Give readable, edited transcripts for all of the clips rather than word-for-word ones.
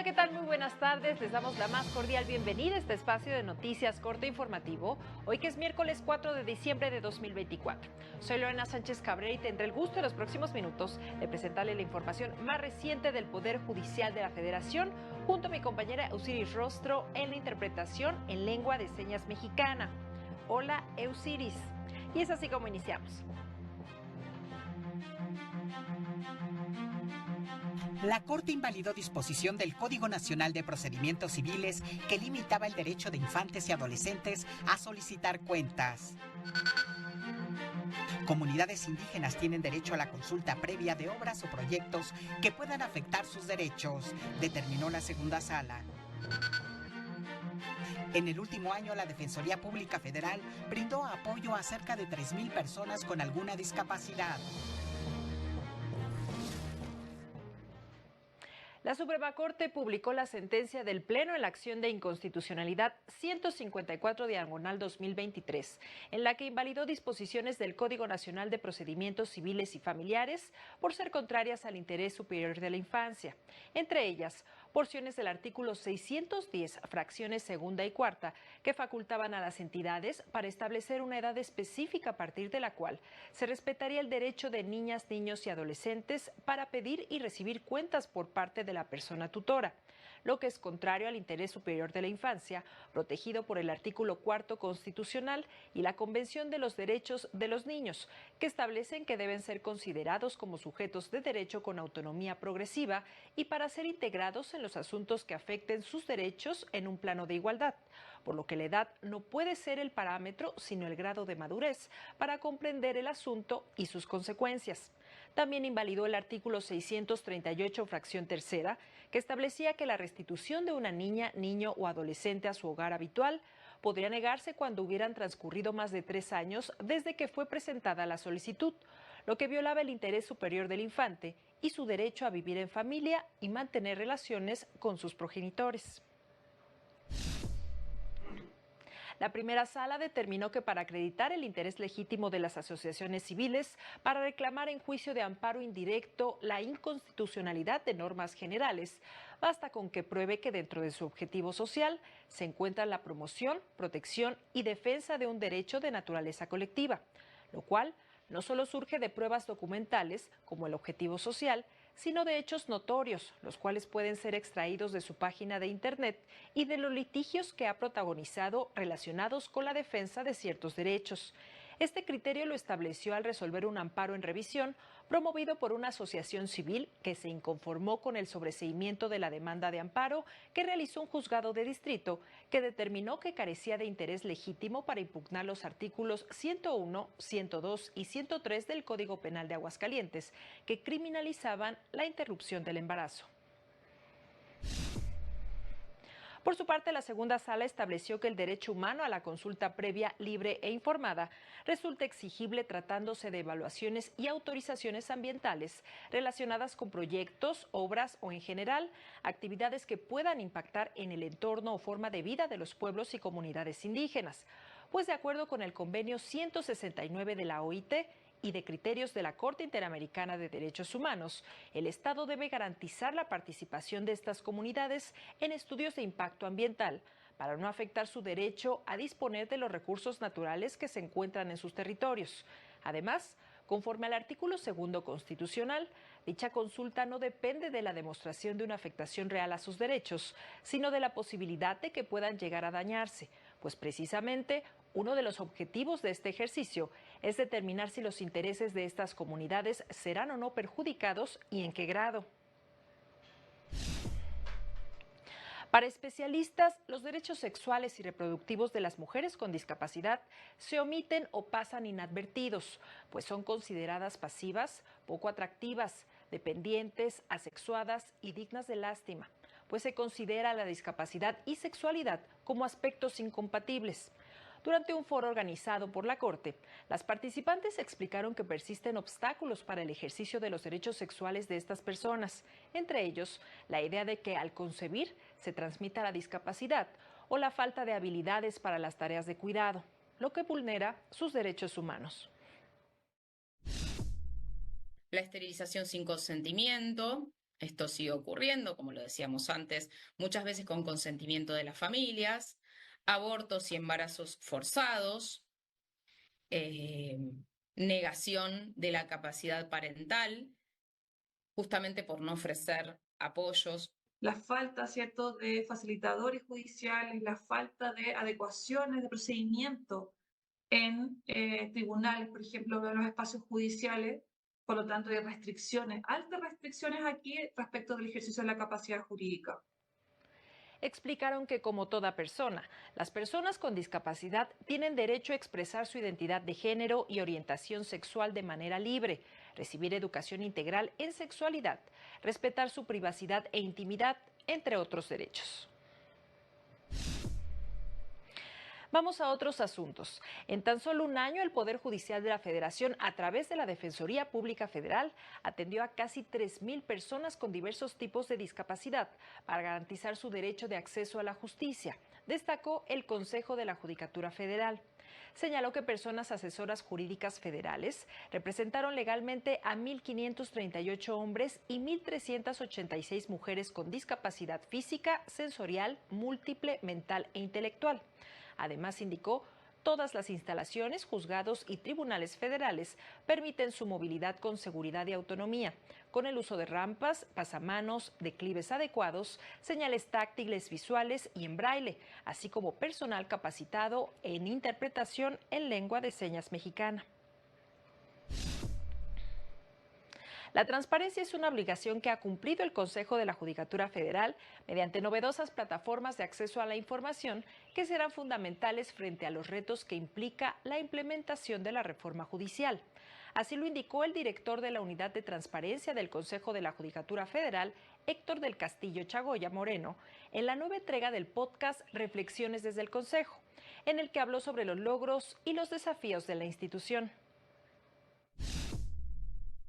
¿qué tal? Muy buenas tardes. Les damos la más cordial bienvenida a este espacio de noticias corto e informativo, hoy que es miércoles 4 de diciembre de 2024. Soy Lorena Sánchez Cabrera y tendré el gusto en los próximos minutos de presentarle la información más reciente del Poder Judicial de la Federación, junto a mi compañera Eusiris Rostro en la interpretación en lengua de señas mexicana. Hola, Eusiris. Y es así como iniciamos. La Corte invalidó disposición del Código Nacional de Procedimientos Civiles que limitaba el derecho de infantes y adolescentes a solicitar cuentas. Comunidades indígenas tienen derecho a la consulta previa de obras o proyectos que puedan afectar sus derechos, determinó la segunda sala. En el último año, la Defensoría Pública Federal brindó apoyo a cerca de 3,000 personas con alguna discapacidad. La Suprema Corte publicó la sentencia del Pleno en la acción de inconstitucionalidad 154/2023, en la que invalidó disposiciones del Código Nacional de Procedimientos Civiles y Familiares por ser contrarias al interés superior de la infancia. Entre ellas, porciones del artículo 610, fracciones segunda y cuarta, que facultaban a las entidades para establecer una edad específica a partir de la cual se respetaría el derecho de niñas, niños y adolescentes para pedir y recibir cuentas por parte de la persona tutora, lo que es contrario al interés superior de la infancia, protegido por el artículo cuarto constitucional y la Convención de los Derechos de los Niños, que establecen que deben ser considerados como sujetos de derecho con autonomía progresiva y para ser integrados en los asuntos que afecten sus derechos en un plano de igualdad, por lo que la edad no puede ser el parámetro, sino el grado de madurez para comprender el asunto y sus consecuencias. También invalidó el artículo 638, fracción tercera, que establecía que la restitución de una niña, niño o adolescente a su hogar habitual podría negarse cuando hubieran transcurrido más de 3 años desde que fue presentada la solicitud, lo que violaba el interés superior del infante y su derecho a vivir en familia y mantener relaciones con sus progenitores. La primera sala determinó que para acreditar el interés legítimo de las asociaciones civiles para reclamar en juicio de amparo indirecto la inconstitucionalidad de normas generales, basta con que pruebe que dentro de su objetivo social se encuentra la promoción, protección y defensa de un derecho de naturaleza colectiva, lo cual no solo surge de pruebas documentales como el objetivo social, sino de hechos notorios, los cuales pueden ser extraídos de su página de Internet y de los litigios que ha protagonizado relacionados con la defensa de ciertos derechos. Este criterio lo estableció al resolver un amparo en revisión promovido por una asociación civil que se inconformó con el sobreseimiento de la demanda de amparo que realizó un juzgado de distrito que determinó que carecía de interés legítimo para impugnar los artículos 101, 102 y 103 del Código Penal de Aguascalientes, que criminalizaban la interrupción del embarazo. Por su parte, la segunda sala estableció que el derecho humano a la consulta previa, libre e informada resulta exigible tratándose de evaluaciones y autorizaciones ambientales relacionadas con proyectos, obras o, en general, actividades que puedan impactar en el entorno o forma de vida de los pueblos y comunidades indígenas. Pues de acuerdo con el convenio 169 de la OIT, y de criterios de la Corte Interamericana de Derechos Humanos, el Estado debe garantizar la participación de estas comunidades en estudios de impacto ambiental para no afectar su derecho a disponer de los recursos naturales que se encuentran en sus territorios. Además, conforme al artículo segundo constitucional, dicha consulta no depende de la demostración de una afectación real a sus derechos, sino de la posibilidad de que puedan llegar a dañarse, pues precisamente uno de los objetivos de este ejercicio es determinar si los intereses de estas comunidades serán o no perjudicados y en qué grado. Para especialistas, los derechos sexuales y reproductivos de las mujeres con discapacidad se omiten o pasan inadvertidos, pues son consideradas pasivas, poco atractivas, dependientes, asexuadas y dignas de lástima, pues se considera la discapacidad y sexualidad como aspectos incompatibles. Durante un foro organizado por la Corte, las participantes explicaron que persisten obstáculos para el ejercicio de los derechos sexuales de estas personas, entre ellos la idea de que al concebir se transmita la discapacidad o la falta de habilidades para las tareas de cuidado, lo que vulnera sus derechos humanos. La esterilización sin consentimiento, Esto sigue ocurriendo, como lo decíamos antes, muchas veces con consentimiento de las familias, abortos y embarazos forzados, eh, negación de la capacidad parental, justamente por no ofrecer apoyos. La falta, ¿cierto?, de facilitadores judiciales, la falta de adecuaciones de procedimiento en tribunales, por ejemplo, de los espacios judiciales, por lo tanto, hay restricciones, altas restricciones aquí respecto del ejercicio de la capacidad jurídica. Explicaron que como toda persona, las personas con discapacidad tienen derecho a expresar su identidad de género y orientación sexual de manera libre, recibir educación integral en sexualidad, respetar su privacidad e intimidad, entre otros derechos. Vamos a otros asuntos. En tan solo un año, el Poder Judicial de la Federación, a través de la Defensoría Pública Federal, atendió a casi 3,000 personas con diversos tipos de discapacidad para garantizar su derecho de acceso a la justicia, destacó el Consejo de la Judicatura Federal. Señaló que personas asesoras jurídicas federales representaron legalmente a 1,538 hombres y 1,386 mujeres con discapacidad física, sensorial, múltiple, mental e intelectual. Además, indicó, todas las instalaciones, juzgados y tribunales federales permiten su movilidad con seguridad y autonomía, con el uso de rampas, pasamanos, declives adecuados, señales táctiles visuales y en braille, así como personal capacitado en interpretación en lengua de señas mexicana. La transparencia es una obligación que ha cumplido el Consejo de la Judicatura Federal mediante novedosas plataformas de acceso a la información que serán fundamentales frente a los retos que implica la implementación de la reforma judicial. Así lo indicó el director de la Unidad de Transparencia del Consejo de la Judicatura Federal, Héctor del Castillo Chagoya Moreno, en la nueva entrega del podcast Reflexiones desde el Consejo, en el que habló sobre los logros y los desafíos de la institución.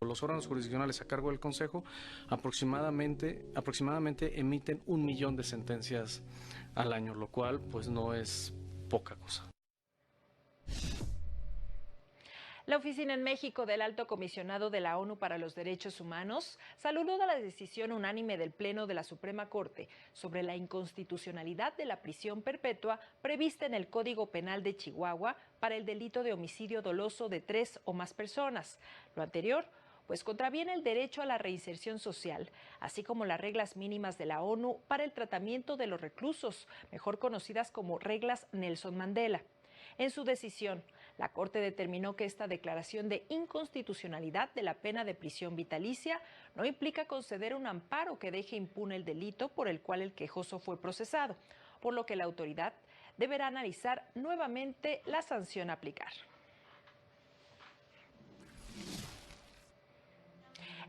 Los órganos jurisdiccionales a cargo del Consejo aproximadamente emiten 1 millón de sentencias al año, lo cual pues no es poca cosa. La oficina en México del Alto Comisionado de la ONU para los Derechos Humanos saludó la decisión unánime del Pleno de la Suprema Corte sobre la inconstitucionalidad de la prisión perpetua prevista en el Código Penal de Chihuahua para el delito de homicidio doloso de 3 o más personas. Lo anterior, pues contraviene el derecho a la reinserción social, así como las reglas mínimas de la ONU para el tratamiento de los reclusos, mejor conocidas como reglas Nelson Mandela. En su decisión, la Corte determinó que esta declaración de inconstitucionalidad de la pena de prisión vitalicia no implica conceder un amparo que deje impune el delito por el cual el quejoso fue procesado, por lo que la autoridad deberá analizar nuevamente la sanción a aplicar.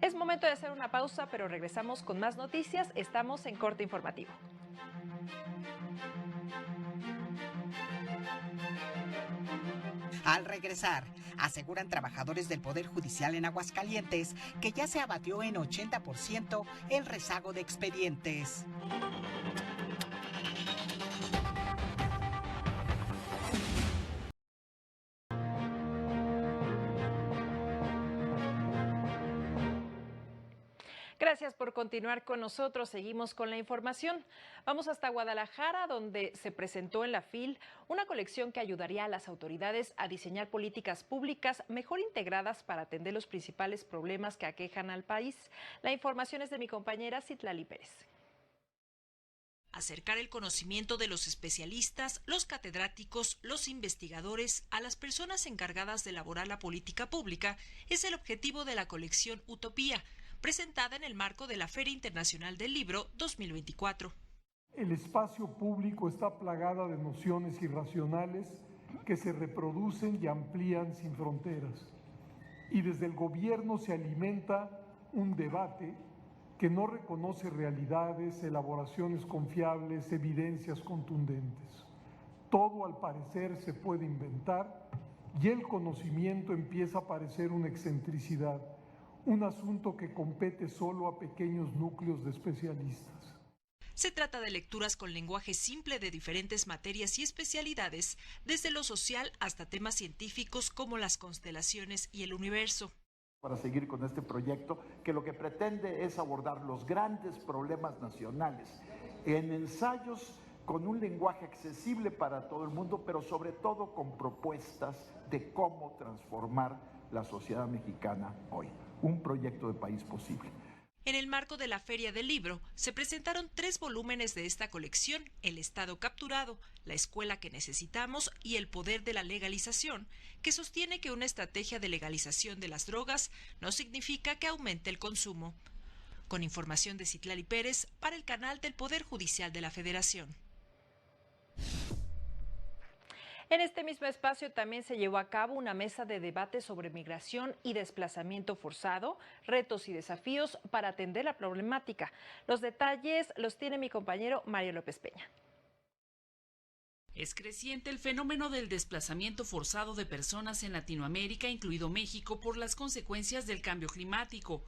Es momento de hacer una pausa, pero regresamos con más noticias. Estamos en Corte Informativo. Al regresar, aseguran trabajadores del Poder Judicial en Aguascalientes que ya se abatió en 80% el rezago de expedientes. Gracias por continuar con nosotros. Seguimos con la información. Vamos hasta Guadalajara, donde se presentó en la FIL una colección que ayudaría a las autoridades a diseñar políticas públicas mejor integradas para atender los principales problemas que aquejan al país. La información es de mi compañera Citlali Pérez. Acercar el conocimiento de los especialistas, los catedráticos, los investigadores a las personas encargadas de elaborar la política pública es el objetivo de la colección Utopía, presentada en el marco de la Feria Internacional del Libro 2024. El espacio público está plagado de nociones irracionales que se reproducen y amplían sin fronteras. Y desde el gobierno se alimenta un debate que no reconoce realidades, elaboraciones confiables, evidencias contundentes. Todo al parecer se puede inventar y el conocimiento empieza a parecer una excentricidad, un asunto que compete solo a pequeños núcleos de especialistas. Se trata de lecturas con lenguaje simple de diferentes materias y especialidades, desde lo social hasta temas científicos como las constelaciones y el universo. Para seguir con este proyecto, que lo que pretende es abordar los grandes problemas nacionales en ensayos con un lenguaje accesible para todo el mundo, pero sobre todo con propuestas de cómo transformar la sociedad mexicana hoy. Un proyecto de país posible. En el marco de la Feria del Libro, se presentaron 3 volúmenes de esta colección: El Estado capturado, La escuela que necesitamos y El poder de la legalización, que sostiene que una estrategia de legalización de las drogas no significa que aumente el consumo. Con información de Citlali Pérez para el canal del Poder Judicial de la Federación. En este mismo espacio también se llevó a cabo una mesa de debate sobre migración y desplazamiento forzado, retos y desafíos para atender la problemática. Los detalles los tiene mi compañero Mario López Peña. Es creciente el fenómeno del desplazamiento forzado de personas en Latinoamérica, incluido México, por las consecuencias del cambio climático.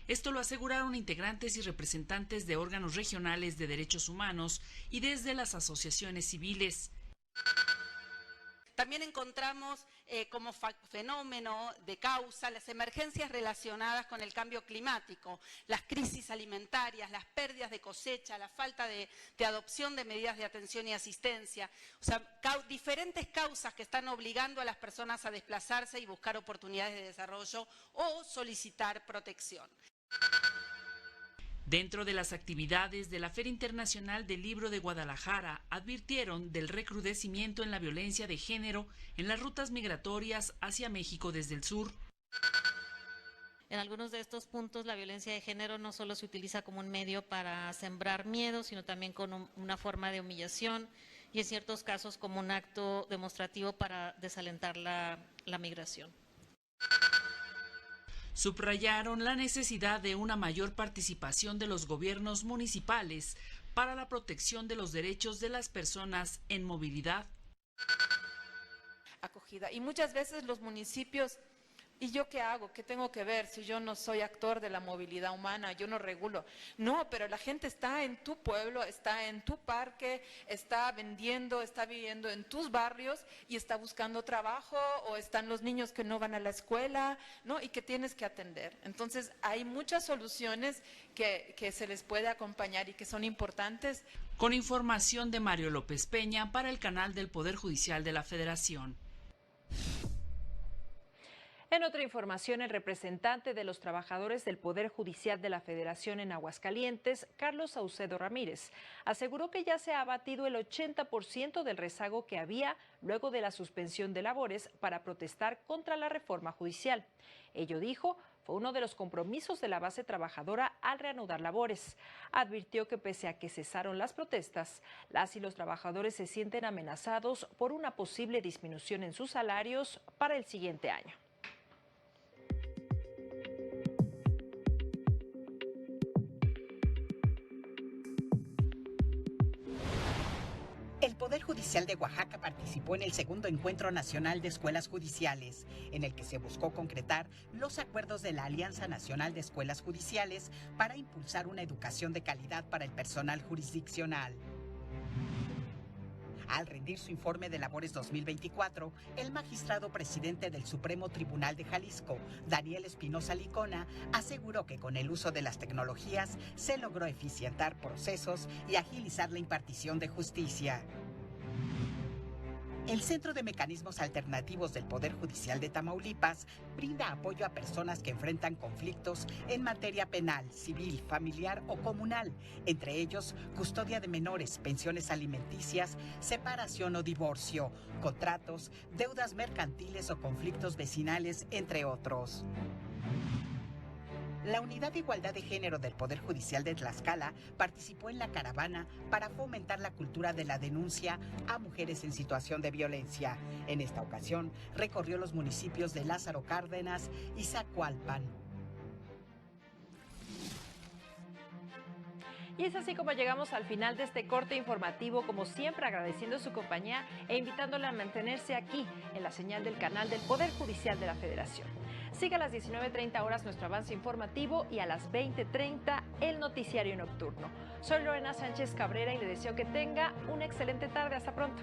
Esto lo aseguraron integrantes y representantes de órganos regionales de derechos humanos y desde las asociaciones civiles. También encontramos como fenómeno de causa las emergencias relacionadas con el cambio climático, las crisis alimentarias, las pérdidas de cosecha, la falta de adopción de medidas de atención y asistencia, o sea, diferentes causas que están obligando a las personas a desplazarse y buscar oportunidades de desarrollo o solicitar protección. Dentro de las actividades de la Feria Internacional del Libro de Guadalajara, advirtieron del recrudecimiento en la violencia de género en las rutas migratorias hacia México desde el sur. En algunos de estos puntos la violencia de género no solo se utiliza como un medio para sembrar miedo, sino también como una forma de humillación y en ciertos casos como un acto demostrativo para desalentar la migración. Subrayaron la necesidad de una mayor participación de los gobiernos municipales para la protección de los derechos de las personas en movilidad. Acogida. Y muchas veces los municipios, ¿y yo qué hago? ¿Qué tengo que ver si yo no soy actor de la movilidad humana? Yo no regulo. No, pero la gente está en tu pueblo, está en tu parque, está vendiendo, está viviendo en tus barrios y está buscando trabajo, o están los niños que no van a la escuela, ¿no? Y que tienes que atender. Entonces hay muchas soluciones que se les puede acompañar y que son importantes. Con información de Mario López Peña para el canal del Poder Judicial de la Federación. En otra información, el representante de los trabajadores del Poder Judicial de la Federación en Aguascalientes, Carlos Saucedo Ramírez, aseguró que ya se ha abatido el 80% del rezago que había luego de la suspensión de labores para protestar contra la reforma judicial. Ello, dijo, fue uno de los compromisos de la base trabajadora al reanudar labores. Advirtió que pese a que cesaron las protestas, las y los trabajadores se sienten amenazados por una posible disminución en sus salarios para el siguiente año. El Poder Judicial de Oaxaca participó en el segundo Encuentro Nacional de Escuelas Judiciales, en el que se buscó concretar los acuerdos de la Alianza Nacional de Escuelas Judiciales para impulsar una educación de calidad para el personal jurisdiccional. Al rendir su informe de labores 2024, el magistrado presidente del Supremo Tribunal de Jalisco, Daniel Espinosa Licona, aseguró que con el uso de las tecnologías se logró eficientar procesos y agilizar la impartición de justicia. El Centro de Mecanismos Alternativos del Poder Judicial de Tamaulipas brinda apoyo a personas que enfrentan conflictos en materia penal, civil, familiar o comunal, entre ellos custodia de menores, pensiones alimenticias, separación o divorcio, contratos, deudas mercantiles o conflictos vecinales, entre otros. La Unidad de Igualdad de Género del Poder Judicial de Tlaxcala participó en la caravana para fomentar la cultura de la denuncia a mujeres en situación de violencia. En esta ocasión, recorrió los municipios de Lázaro Cárdenas y Zacualpan. Y es así como llegamos al final de este corte informativo, como siempre agradeciendo su compañía e invitándole a mantenerse aquí en la señal del canal del Poder Judicial de la Federación. Siga a las 19:30 horas nuestro avance informativo y a las 20:30 el noticiario nocturno. Soy Lorena Sánchez Cabrera y le deseo que tenga una excelente tarde. Hasta pronto.